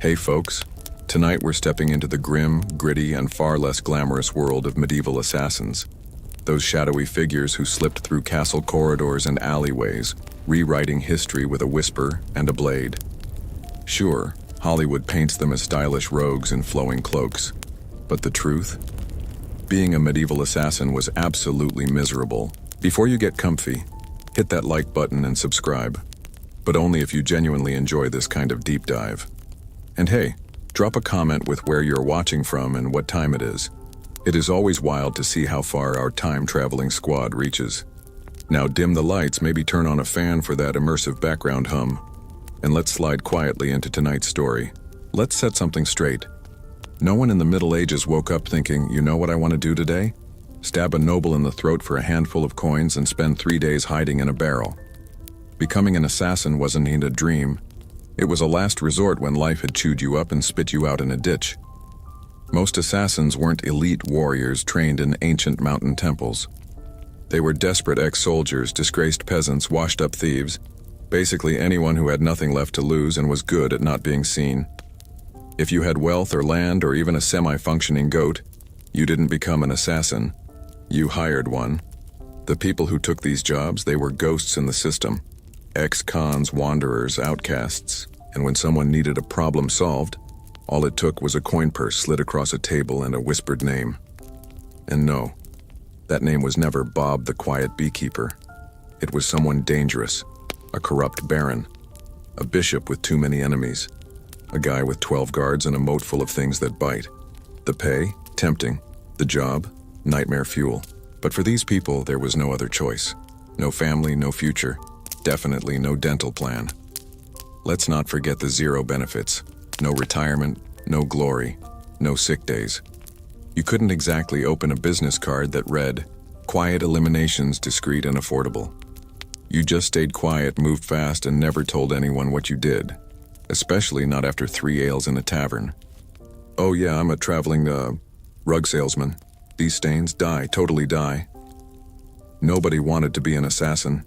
Hey folks, tonight we're stepping into the grim, gritty, and far less glamorous world of medieval assassins. Those shadowy figures who slipped through castle corridors and alleyways, rewriting history with a whisper and a blade. Sure, Hollywood paints them as stylish rogues in flowing cloaks. But the truth? Being a medieval assassin was absolutely miserable. Before you get comfy, hit that like button and subscribe. But only if you genuinely enjoy this kind of deep dive. And hey, drop a comment with where you're watching from and what time it is. It is always wild to see how far our time-traveling squad reaches. Now dim the lights, maybe turn on a fan for that immersive background hum, and let's slide quietly into tonight's story. Let's set something straight. No one in the Middle Ages woke up thinking, you know what I want to do today? Stab a noble in the throat for a handful of coins and spend 3 days hiding in a barrel. Becoming an assassin wasn't a dream. It was a last resort when life had chewed you up and spit you out in a ditch. Most assassins weren't elite warriors trained in ancient mountain temples. They were desperate ex-soldiers, disgraced peasants, washed-up thieves, basically anyone who had nothing left to lose and was good at not being seen. If you had wealth or land or even a semi-functioning goat, you didn't become an assassin. You hired one. The people who took these jobs, they were ghosts in the system. Ex-cons, wanderers, outcasts, and when someone needed a problem solved, all it took was a coin purse slid across a table and a whispered name. And no, that name was never Bob the Quiet Beekeeper. It was someone dangerous, a corrupt baron, a bishop with too many enemies, a guy with 12 guards and a moat full of things that bite. The pay, tempting. The job, nightmare fuel. But for these people, there was no other choice. No family, no future. Definitely no dental plan. Let's not forget the zero benefits. No retirement, no glory, no sick days. You couldn't exactly open a business card that read, "Quiet eliminations, discreet and affordable." You just stayed quiet, moved fast, and never told anyone what you did. Especially not after 3 ales in a tavern. Oh yeah, I'm a traveling, rug salesman. These stains die, totally die. Nobody wanted to be an assassin.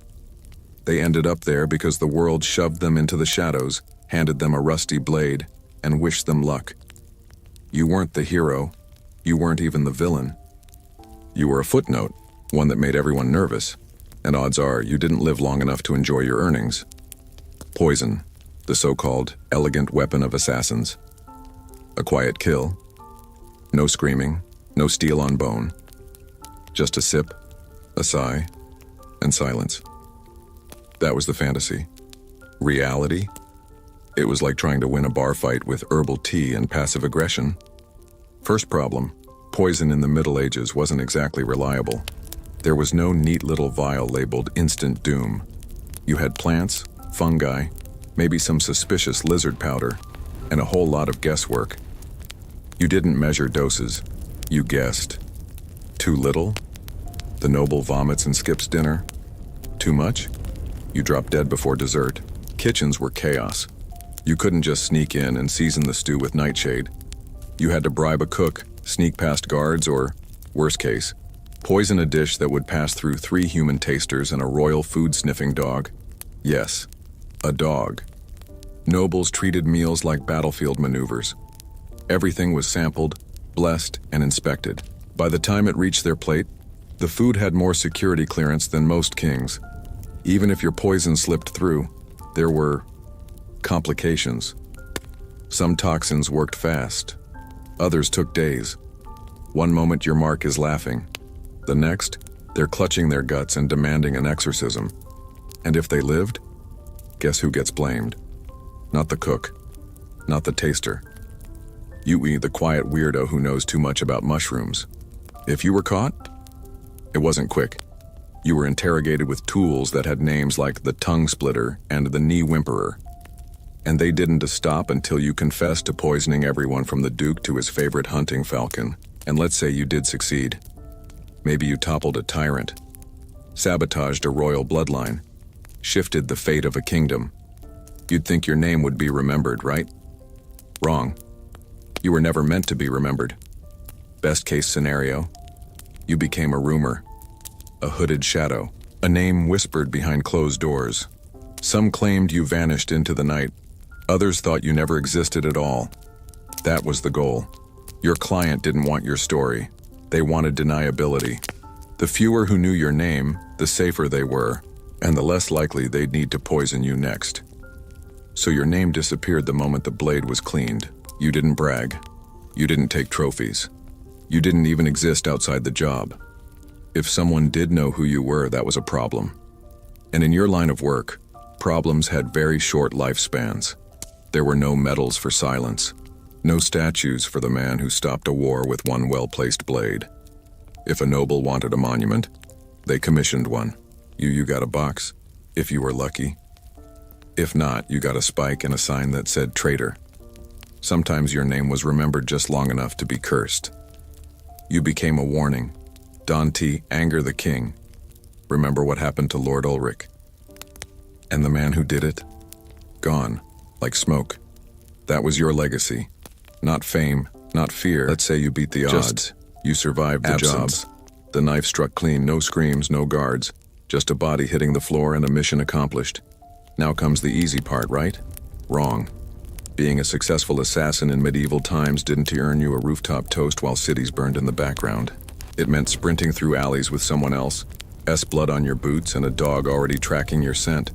They ended up there because the world shoved them into the shadows, handed them a rusty blade, and wished them luck. You weren't the hero. You weren't even the villain. You were a footnote, one that made everyone nervous, and odds are you didn't live long enough to enjoy your earnings. Poison, the so-called elegant weapon of assassins. A quiet kill. No screaming, no steel on bone. Just a sip, a sigh, and silence. That was the fantasy. Reality? It was like trying to win a bar fight with herbal tea and passive aggression. First problem, poison in the Middle Ages wasn't exactly reliable. There was no neat little vial labeled instant doom. You had plants, fungi, maybe some suspicious lizard powder, and a whole lot of guesswork. You didn't measure doses. You guessed. Too little? The noble vomits and skips dinner. Too much? You dropped dead before dessert. Kitchens were chaos. You couldn't just sneak in and season the stew with nightshade. You had to bribe a cook, sneak past guards, or, worst case, poison a dish that would pass through 3 human tasters and a royal food-sniffing dog. Yes, a dog. Nobles treated meals like battlefield maneuvers. Everything was sampled, blessed, and inspected. By the time it reached their plate, the food had more security clearance than most kings. Even if your poison slipped through, there were complications. Some toxins worked fast. Others took days. One moment your mark is laughing. The next, they're clutching their guts and demanding an exorcism. And if they lived, guess who gets blamed? Not the cook. Not the taster. You, the quiet weirdo who knows too much about mushrooms. If you were caught, it wasn't quick. You were interrogated with tools that had names like the tongue splitter and the knee whimperer. And they didn't stop until you confessed to poisoning everyone from the Duke to his favorite hunting falcon. And let's say you did succeed. Maybe you toppled a tyrant, sabotaged a royal bloodline, shifted the fate of a kingdom. You'd think your name would be remembered, right? Wrong. You were never meant to be remembered. Best case scenario, you became a rumor. A hooded shadow, a name whispered behind closed doors. Some claimed you vanished into the night. Others thought you never existed at all. That was the goal. Your client didn't want your story. They wanted deniability. The fewer who knew your name, the safer they were, and the less likely they'd need to poison you next. So your name disappeared the moment the blade was cleaned. You didn't brag. You didn't take trophies. You didn't even exist outside the job. If someone did know who you were, that was a problem. And in your line of work, problems had very short lifespans. There were no medals for silence, no statues for the man who stopped a war with one well-placed blade. If a noble wanted a monument, they commissioned one. You got a box, if you were lucky. If not, you got a spike and a sign that said traitor. Sometimes your name was remembered just long enough to be cursed. You became a warning. Dante, anger the king. Remember what happened to Lord Ulrich? And the man who did it? Gone, like smoke. That was your legacy. Not fame, not fear. Let's say you beat the odds. You survived the job. The knife struck clean, no screams, no guards. Just a body hitting the floor and a mission accomplished. Now comes the easy part, right? Wrong. Being a successful assassin in medieval times didn't earn you a rooftop toast while cities burned in the background. It meant sprinting through alleys with someone else, blood on your boots, and a dog already tracking your scent.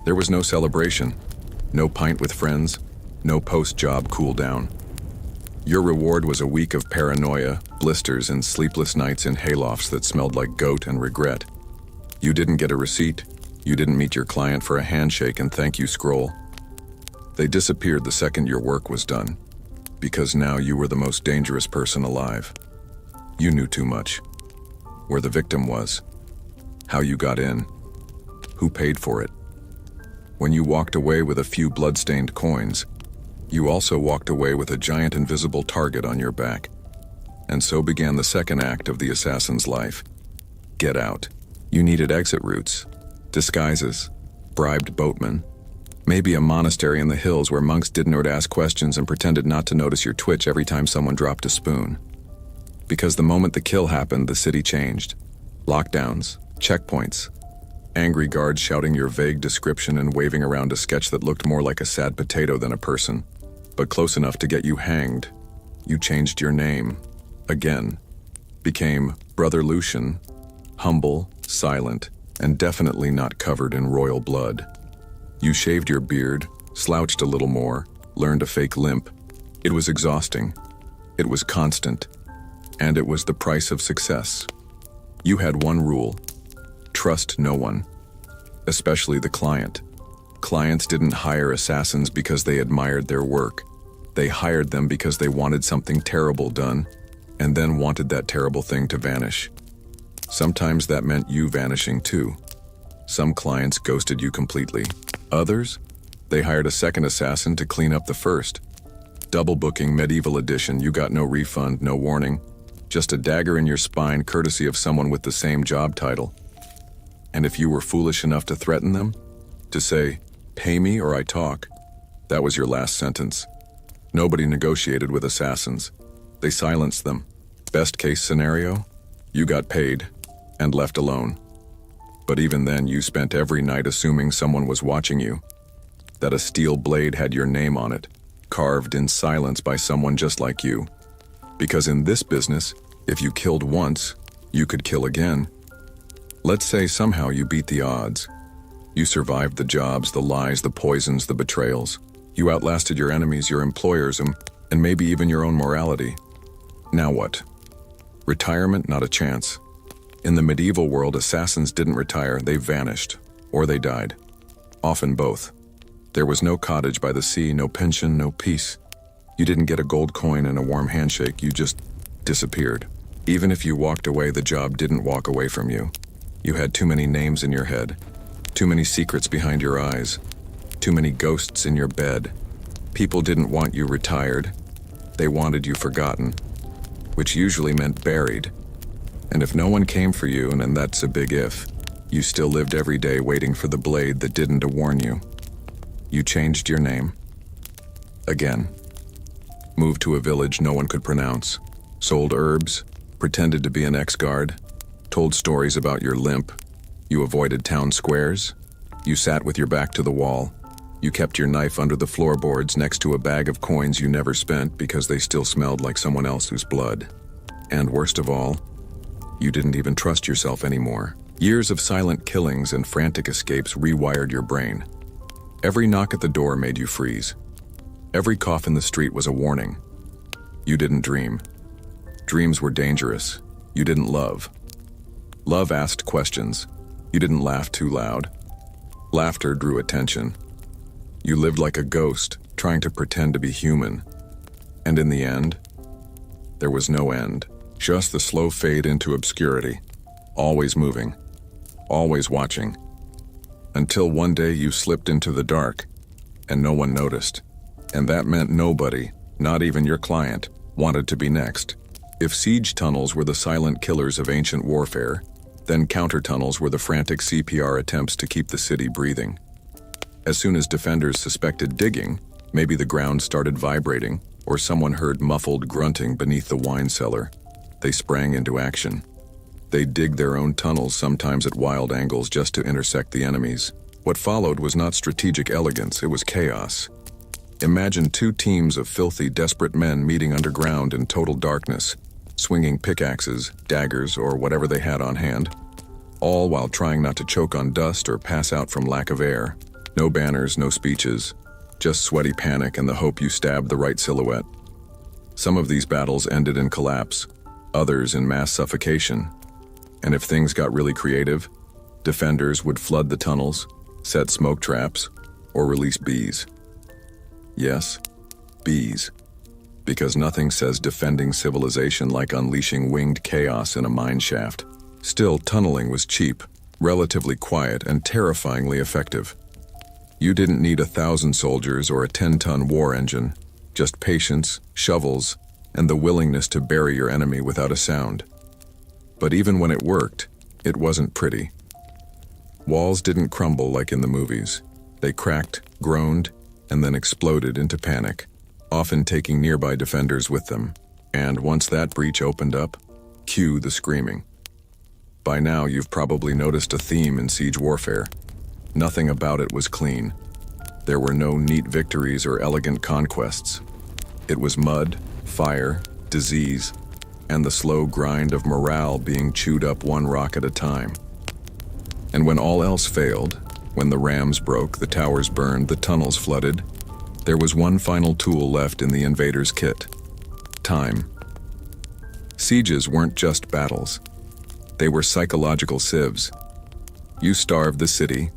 There was no celebration, no pint with friends, no post-job cool down. Your reward was a week of paranoia, blisters, and sleepless nights in haylofts that smelled like goat and regret. You didn't get a receipt. You didn't meet your client for a handshake and thank you scroll. They disappeared the second your work was done, because now you were the most dangerous person alive. You knew too much. Where the victim was, how you got in, who paid for it. When you walked away with a few blood-stained coins, you also walked away with a giant invisible target on your back. And so began the second act of the assassin's life. Get out. You needed exit routes, disguises, bribed boatmen, maybe a monastery in the hills where monks didn't ask questions and pretended not to notice your twitch every time someone dropped a spoon. Because the moment the kill happened, the city changed. Lockdowns, checkpoints, angry guards shouting your vague description and waving around a sketch that looked more like a sad potato than a person, but close enough to get you hanged. You changed your name, again, became Brother Lucian, humble, silent, and definitely not covered in royal blood. You shaved your beard, slouched a little more, learned a fake limp. It was exhausting. It was constant. And it was the price of success. You had one rule: trust no one, especially the client. Clients didn't hire assassins because they admired their work. They hired them because they wanted something terrible done, and then wanted that terrible thing to vanish. Sometimes that meant you vanishing too. Some clients ghosted you completely. Others, they hired a second assassin to clean up the first. Double booking medieval edition, you got no refund, no warning. Just a dagger in your spine courtesy of someone with the same job title. And if you were foolish enough to threaten them, to say, "Pay me or I talk," that was your last sentence. Nobody negotiated with assassins. They silenced them. Best case scenario, you got paid and left alone. But even then, you spent every night assuming someone was watching you, that a steel blade had your name on it, carved in silence by someone just like you. Because in this business, if you killed once, you could kill again. Let's say somehow you beat the odds. You survived the jobs, the lies, the poisons, the betrayals. You outlasted your enemies, your employers, and maybe even your own morality. Now what? Retirement? Not a chance. In the medieval world, assassins didn't retire, they vanished, or they died. Often both. There was no cottage by the sea, no pension, no peace. You didn't get a gold coin and a warm handshake, you just disappeared. Even if you walked away, the job didn't walk away from you. You had too many names in your head, too many secrets behind your eyes, too many ghosts in your bed. People didn't want you retired, they wanted you forgotten, which usually meant buried. And if no one came for you, and that's a big if, you still lived every day waiting for the blade that didn't warn you. You changed your name. Again. Moved to a village no one could pronounce. Sold herbs, pretended to be an ex-guard, told stories about your limp. You avoided town squares. You sat with your back to the wall. You kept your knife under the floorboards next to a bag of coins you never spent because they still smelled like someone else's blood. And worst of all, you didn't even trust yourself anymore. Years of silent killings and frantic escapes rewired your brain. Every knock at the door made you freeze. Every cough in the street was a warning. You didn't dream. Dreams were dangerous. You didn't love. Love asked questions. You didn't laugh too loud. Laughter drew attention. You lived like a ghost, trying to pretend to be human. And in the end, there was no end. Just the slow fade into obscurity. Always moving. Always watching. Until one day you slipped into the dark, and no one noticed. And that meant nobody, not even your client, wanted to be next. If siege tunnels were the silent killers of ancient warfare, then counter-tunnels were the frantic CPR attempts to keep the city breathing. As soon as defenders suspected digging, maybe the ground started vibrating, or someone heard muffled grunting beneath the wine cellar, they sprang into action. They'd dig their own tunnels, sometimes at wild angles, just to intersect the enemies. What followed was not strategic elegance, it was chaos. Imagine two teams of filthy, desperate men meeting underground in total darkness, swinging pickaxes, daggers, or whatever they had on hand, all while trying not to choke on dust or pass out from lack of air. No banners, no speeches, just sweaty panic and the hope you stabbed the right silhouette. Some of these battles ended in collapse, others in mass suffocation. And if things got really creative, defenders would flood the tunnels, set smoke traps, or release bees. Yes, bees. Because nothing says defending civilization like unleashing winged chaos in a mine shaft. Still, tunneling was cheap, relatively quiet, and terrifyingly effective. You didn't need 1,000 soldiers or a 10-ton war engine, just patience, shovels, and the willingness to bury your enemy without a sound. But even when it worked, it wasn't pretty. Walls didn't crumble like in the movies. They cracked, groaned, and then exploded into panic, often taking nearby defenders with them. And once that breach opened up, cue the screaming. By now, you've probably noticed a theme in siege warfare. Nothing about it was clean. There were no neat victories or elegant conquests. It was mud, fire, disease, and the slow grind of morale being chewed up one rock at a time. And when all else failed, when the rams broke, the towers burned, the tunnels flooded, there was one final tool left in the invader's kit: time. Sieges weren't just battles. They were psychological sieves. You starved the city,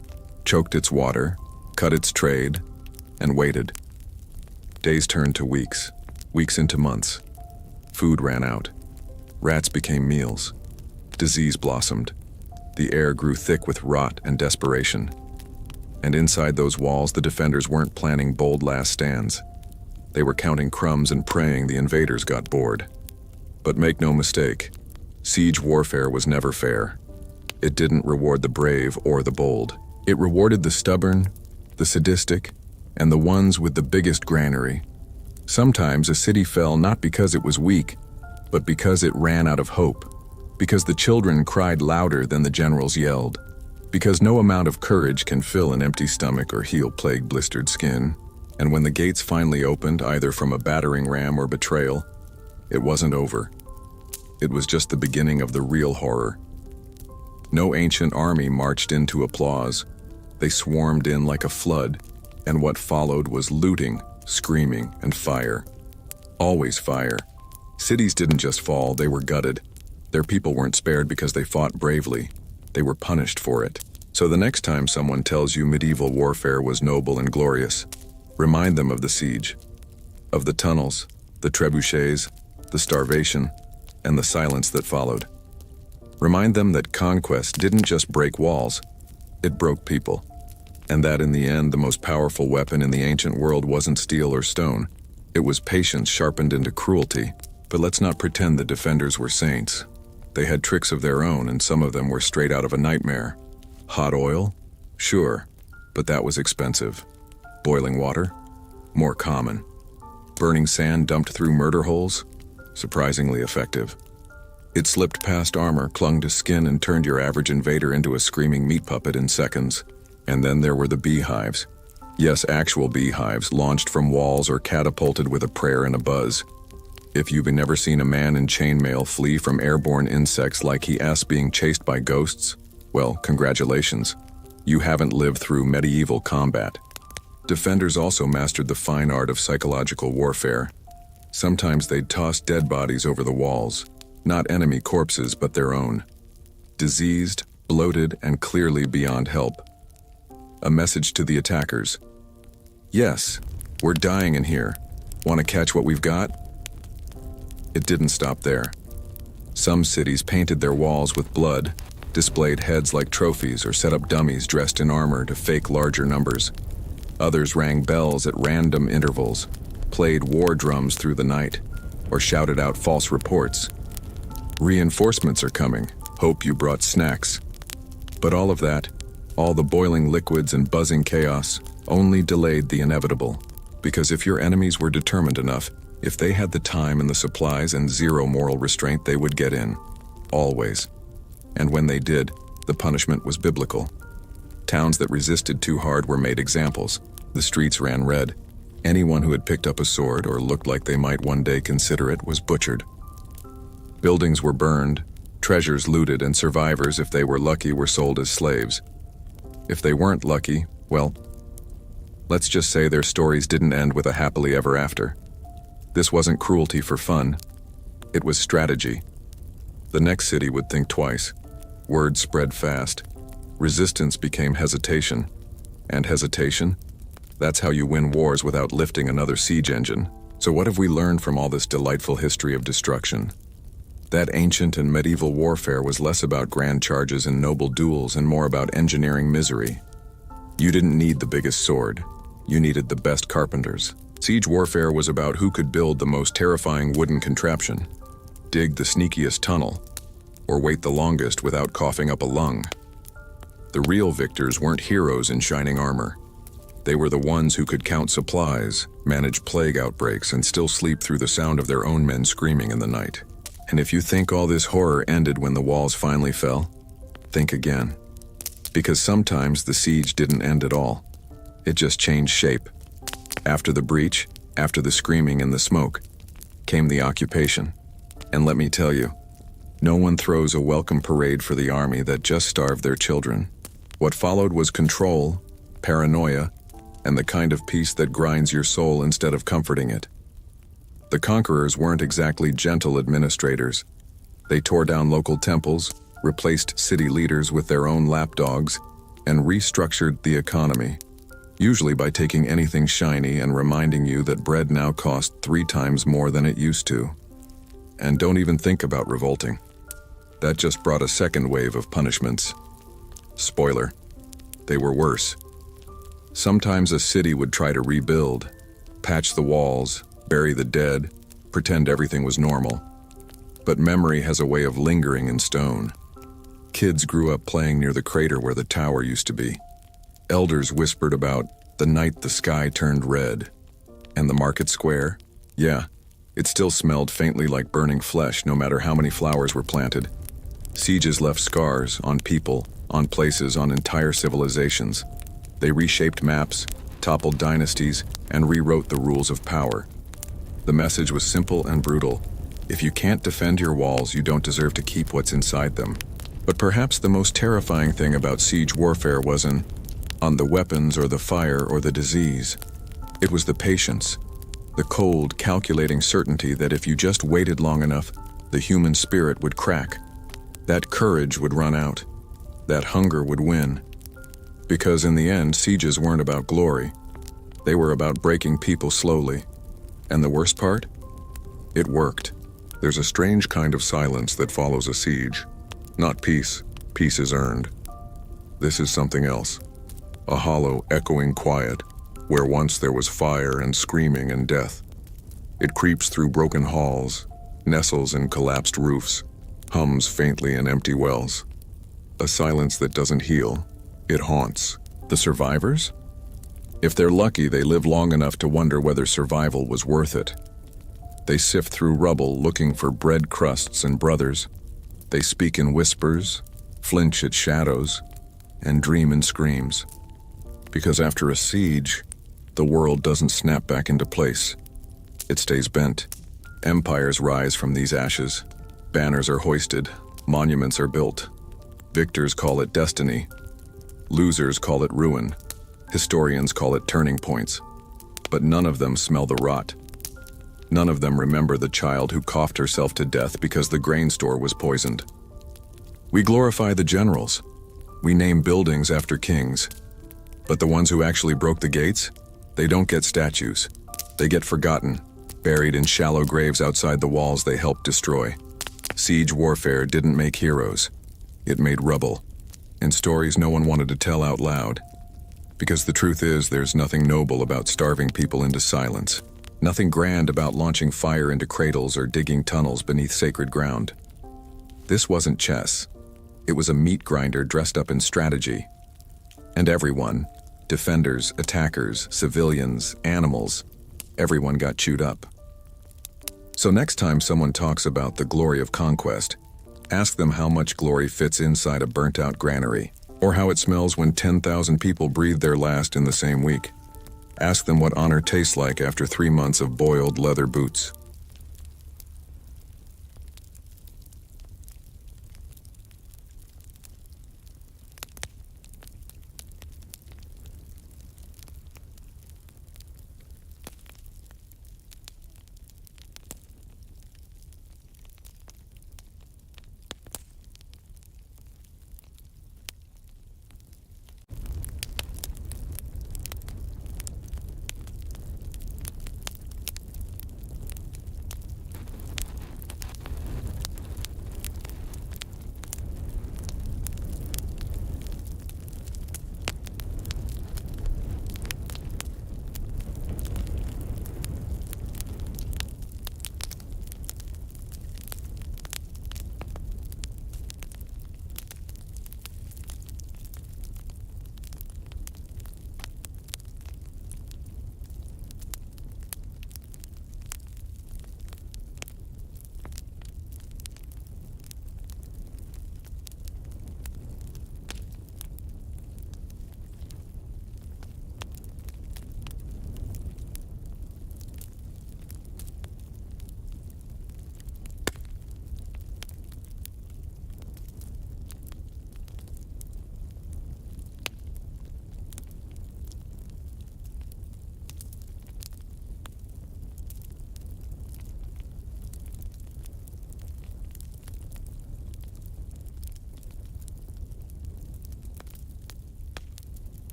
choked its water, cut its trade, and waited. Days turned to weeks, weeks into months. Food ran out. Rats became meals. Disease blossomed. The air grew thick with rot and desperation. And inside those walls, the defenders weren't planning bold last stands. They were counting crumbs and praying the invaders got bored. But make no mistake, siege warfare was never fair. It didn't reward the brave or the bold. It rewarded the stubborn, the sadistic, and the ones with the biggest granary. Sometimes a city fell not because it was weak, but because it ran out of hope. Because the children cried louder than the generals yelled. Because no amount of courage can fill an empty stomach or heal plague-blistered skin. And when the gates finally opened, either from a battering ram or betrayal, it wasn't over. It was just the beginning of the real horror. No ancient army marched in to applause. They swarmed in like a flood, and what followed was looting, screaming, and fire. Always fire. Cities didn't just fall, they were gutted. Their people weren't spared because they fought bravely. They were punished for it. So the next time someone tells you medieval warfare was noble and glorious, remind them of the siege, of the tunnels, the trebuchets, the starvation, and the silence that followed. Remind them that conquest didn't just break walls, it broke people. And that in the end, the most powerful weapon in the ancient world wasn't steel or stone. It was patience sharpened into cruelty. But let's not pretend the defenders were saints. They had tricks of their own, and some of them were straight out of a nightmare. Hot oil? Sure, but that was expensive. Boiling water? More common. Burning sand dumped through murder holes? Surprisingly effective. It slipped past armor, clung to skin, and turned your average invader into a screaming meat puppet in seconds. And then there were the beehives. Yes, actual beehives launched from walls or catapulted with a prayer and a buzz. If you've never seen a man in chainmail flee from airborne insects like he is being chased by ghosts, well, congratulations. You haven't lived through medieval combat. Defenders also mastered the fine art of psychological warfare. Sometimes they'd toss dead bodies over the walls, not enemy corpses but their own. Diseased, bloated, and clearly beyond help. A message to the attackers. Yes, we're dying in here. Want to catch what we've got? It didn't stop there. Some cities painted their walls with blood, displayed heads like trophies, or set up dummies dressed in armor to fake larger numbers. Others rang bells at random intervals, played war drums through the night, or shouted out false reports. Reinforcements are coming. Hope you brought snacks. But all of that, all the boiling liquids and buzzing chaos, only delayed the inevitable. Because if your enemies were determined enough, if they had the time and the supplies and zero moral restraint, they would get in. Always. And when they did, the punishment was biblical. Towns that resisted too hard were made examples. The streets ran red. Anyone who had picked up a sword or looked like they might one day consider it was butchered. Buildings were burned, treasures looted, and survivors, if they were lucky, were sold as slaves. If they weren't lucky, well, let's just say their stories didn't end with a happily ever after. This wasn't cruelty for fun. It was strategy. The next city would think twice. Word spread fast. Resistance became hesitation. And hesitation? That's how you win wars without lifting another siege engine. So what have we learned from all this delightful history of destruction? That ancient and medieval warfare was less about grand charges and noble duels and more about engineering misery. You didn't need the biggest sword. You needed the best carpenters. Siege warfare was about who could build the most terrifying wooden contraption, dig the sneakiest tunnel, or wait the longest without coughing up a lung. The real victors weren't heroes in shining armor. They were the ones who could count supplies, manage plague outbreaks, and still sleep through the sound of their own men screaming in the night. And if you think all this horror ended when the walls finally fell, think again. Because sometimes the siege didn't end at all. It just changed shape. After the breach, after the screaming and the smoke, came the occupation. And let me tell you, no one throws a welcome parade for the army that just starved their children. What followed was control, paranoia, and the kind of peace that grinds your soul instead of comforting it. The conquerors weren't exactly gentle administrators. They tore down local temples, replaced city leaders with their own lapdogs, and restructured the economy, usually by taking anything shiny and reminding you that bread now cost 3 times more than it used to. And don't even think about revolting. That just brought a second wave of punishments. Spoiler, they were worse. Sometimes a city would try to rebuild, patch the walls, bury the dead, pretend everything was normal. But memory has a way of lingering in stone. Kids grew up playing near the crater where the tower used to be. Elders whispered about the night the sky turned red. And the market square? Yeah, it still smelled faintly like burning flesh no matter how many flowers were planted. Sieges left scars on people, on places, on entire civilizations. They reshaped maps, toppled dynasties, and rewrote the rules of power. The message was simple and brutal. If you can't defend your walls, you don't deserve to keep what's inside them. But perhaps the most terrifying thing about siege warfare wasn't on the weapons or the fire or the disease. It was the patience, the cold, calculating certainty that if you just waited long enough, the human spirit would crack. That courage would run out. That hunger would win. Because in the end, sieges weren't about glory. They were about breaking people slowly. And the worst part? It worked. There's a strange kind of silence that follows a siege. Not peace. Peace is earned. This is something else. A hollow, echoing quiet, where once there was fire and screaming and death. It creeps through broken halls, nestles in collapsed roofs, hums faintly in empty wells. A silence that doesn't heal. It haunts. The survivors? If they're lucky, they live long enough to wonder whether survival was worth it. They sift through rubble looking for bread crusts and brothers. They speak in whispers, flinch at shadows, and dream in screams. Because after a siege, the world doesn't snap back into place. It stays bent. Empires rise from these ashes. Banners are hoisted. Monuments are built. Victors call it destiny. Losers call it ruin. Historians call it turning points. But none of them smell the rot. None of them remember the child who coughed herself to death because the grain store was poisoned. We glorify the generals. We name buildings after kings. But the ones who actually broke the gates? They don't get statues. They get forgotten, buried in shallow graves outside the walls they helped destroy. Siege warfare didn't make heroes. It made rubble, and stories no one wanted to tell out loud. Because the truth is, there's nothing noble about starving people into silence. Nothing grand about launching fire into cradles or digging tunnels beneath sacred ground. This wasn't chess. It was a meat grinder dressed up in strategy. And everyone, defenders, attackers, civilians, animals, everyone got chewed up. So next time someone talks about the glory of conquest, ask them how much glory fits inside a burnt-out granary, or how it smells when 10,000 people breathe their last in the same week. Ask them what honor tastes like after 3 months of boiled leather boots.